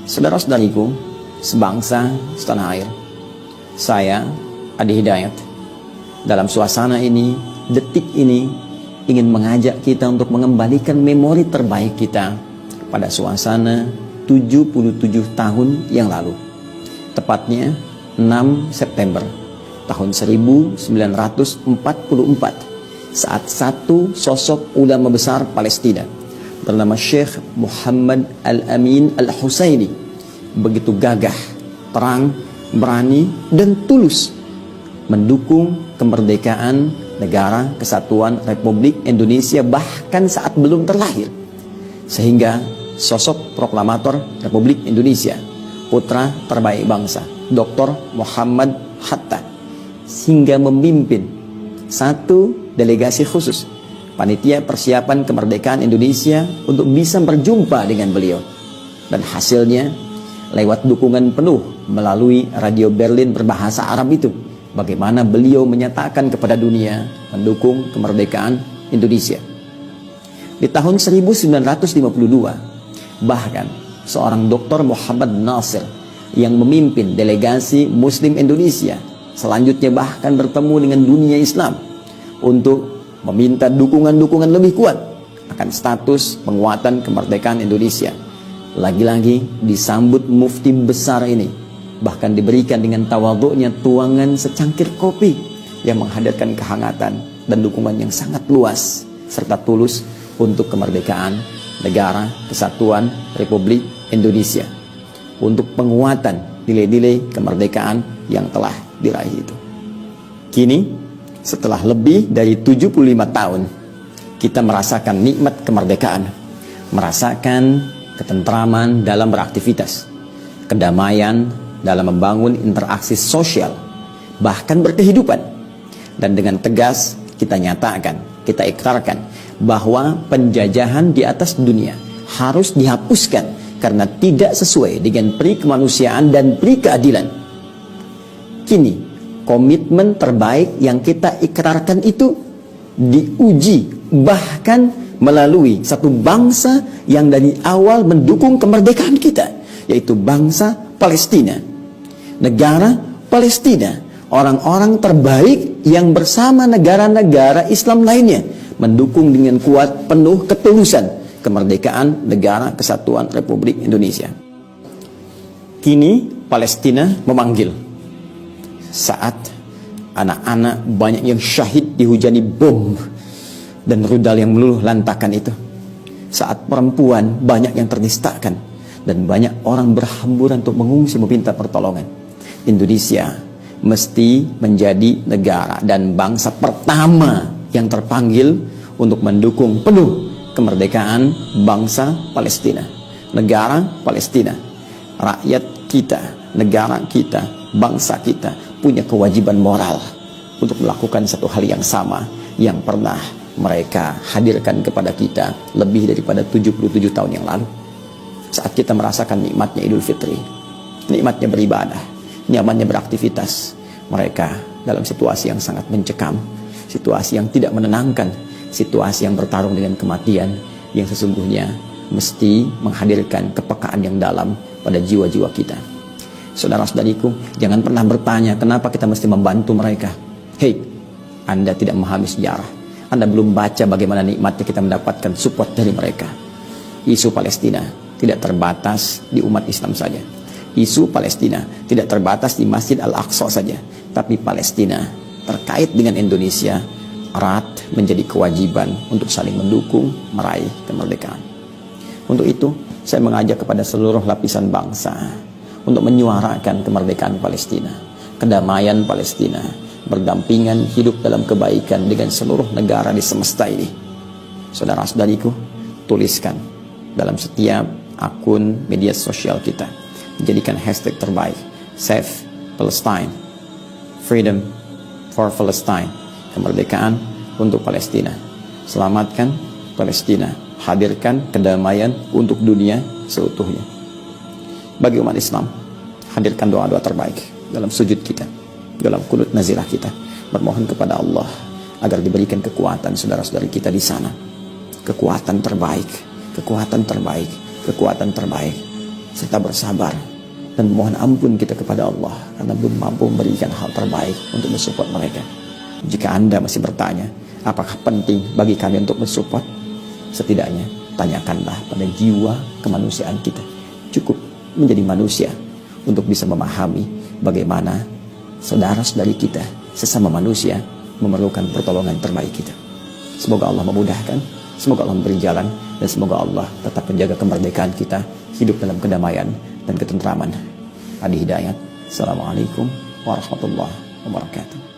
Saudara-saudariku, sebangsa, setanah air, saya, Adi Hidayat, dalam suasana ini, detik ini, ingin mengajak kita untuk mengembalikan memori terbaik kita pada suasana 77 tahun yang lalu. Tepatnya 6 September tahun 1944, saat satu sosok ulama besar Palestina bernama Syekh Muhammad Al-Amin Al-Husaini begitu gagah, terang, berani, dan tulus mendukung kemerdekaan negara kesatuan Republik Indonesia bahkan saat belum terlahir. Sehingga sosok proklamator Republik Indonesia, putra terbaik bangsa, Dr. Muhammad Hatta, hingga memimpin satu delegasi khusus panitia persiapan kemerdekaan Indonesia untuk bisa berjumpa dengan beliau. Dan hasilnya lewat dukungan penuh melalui radio Berlin berbahasa Arab itu, bagaimana beliau menyatakan kepada dunia mendukung kemerdekaan Indonesia. Di tahun 1952, bahkan seorang Dr. Muhammad Nasir yang memimpin delegasi Muslim Indonesia selanjutnya bahkan bertemu dengan dunia Islam untuk meminta dukungan-dukungan lebih kuat akan status penguatan kemerdekaan Indonesia. Lagi-lagi disambut mufti besar ini, bahkan diberikan dengan tawadhu'nya tuangan secangkir kopi yang menghadirkan kehangatan dan dukungan yang sangat luas serta tulus untuk kemerdekaan negara kesatuan Republik Indonesia, untuk penguatan nilai-nilai kemerdekaan yang telah diraih itu. Kini setelah lebih dari 75 tahun, kita merasakan nikmat kemerdekaan, merasakan ketentraman dalam beraktivitas, kedamaian dalam membangun interaksi sosial, bahkan berkehidupan. Dan dengan tegas kita nyatakan, kita ikrarkan bahwa penjajahan di atas dunia harus dihapuskan karena tidak sesuai dengan peri kemanusiaan dan peri keadilan. Kini komitmen terbaik yang kita ikrarkan itu diuji bahkan melalui satu bangsa yang dari awal mendukung kemerdekaan kita, yaitu bangsa Palestina. Negara Palestina, orang-orang terbaik yang bersama negara-negara Islam lainnya mendukung dengan kuat penuh ketulusan kemerdekaan negara kesatuan Republik Indonesia. Kini Palestina memanggil saat anak-anak banyak yang syahid dihujani bom dan rudal yang meluluh lantakan itu, saat perempuan banyak yang ternistakan dan banyak orang berhamburan untuk mengungsi meminta pertolongan, Indonesia mesti menjadi negara dan bangsa pertama yang terpanggil untuk mendukung penuh kemerdekaan bangsa Palestina, negara Palestina. Rakyat kita, negara kita, bangsa kita punya kewajiban moral untuk melakukan satu hal yang sama yang pernah mereka hadirkan kepada kita lebih daripada 77 tahun yang lalu. Saat kita merasakan nikmatnya Idul Fitri, nikmatnya beribadah, nyamannya beraktivitas, mereka dalam situasi yang sangat mencekam, situasi yang tidak menenangkan, situasi yang bertarung dengan kematian yang sesungguhnya mesti menghadirkan kepekaan yang dalam pada jiwa-jiwa kita. Saudara-saudariku, jangan pernah bertanya kenapa kita mesti membantu mereka. Hei, Anda tidak memahami sejarah. Anda belum baca bagaimana nikmatnya kita mendapatkan support dari mereka. Isu Palestina tidak terbatas di umat Islam saja. Isu Palestina tidak terbatas di Masjid Al-Aqsa saja. Tapi Palestina terkait dengan Indonesia erat menjadi kewajiban untuk saling mendukung meraih kemerdekaan. Untuk itu, saya mengajak kepada seluruh lapisan bangsa untuk menyuarakan kemerdekaan Palestina, kedamaian Palestina, berdampingan hidup dalam kebaikan dengan seluruh negara di semesta ini. Saudara-saudariku, tuliskan dalam setiap akun media sosial kita, jadikan hashtag terbaik, Save Palestine, Freedom for Palestine, kemerdekaan untuk Palestina. Selamatkan Palestina, hadirkan kedamaian untuk dunia seutuhnya. Bagi umat Islam, hadirkan doa-doa terbaik dalam sujud kita, dalam kunut nazilah kita, bermohon kepada Allah agar diberikan kekuatan saudara-saudari kita di sana, kekuatan terbaik, kekuatan terbaik, kekuatan terbaik. serta bersabar dan mohon ampun kita kepada Allah karena belum mampu memberikan hal terbaik untuk mensupport mereka. Jika Anda masih bertanya, apakah penting bagi kami untuk mensupport? Setidaknya tanyakanlah pada jiwa kemanusiaan kita. Cukup menjadi manusia untuk bisa memahami bagaimana saudara-saudari kita sesama manusia memerlukan pertolongan terbaik kita. Semoga Allah memudahkan, semoga Allah memberi jalan, dan semoga Allah tetap menjaga kemerdekaan kita, hidup dalam kedamaian dan ketentraman. Adi Hidayat. Assalamualaikum warahmatullahi wabarakatuh.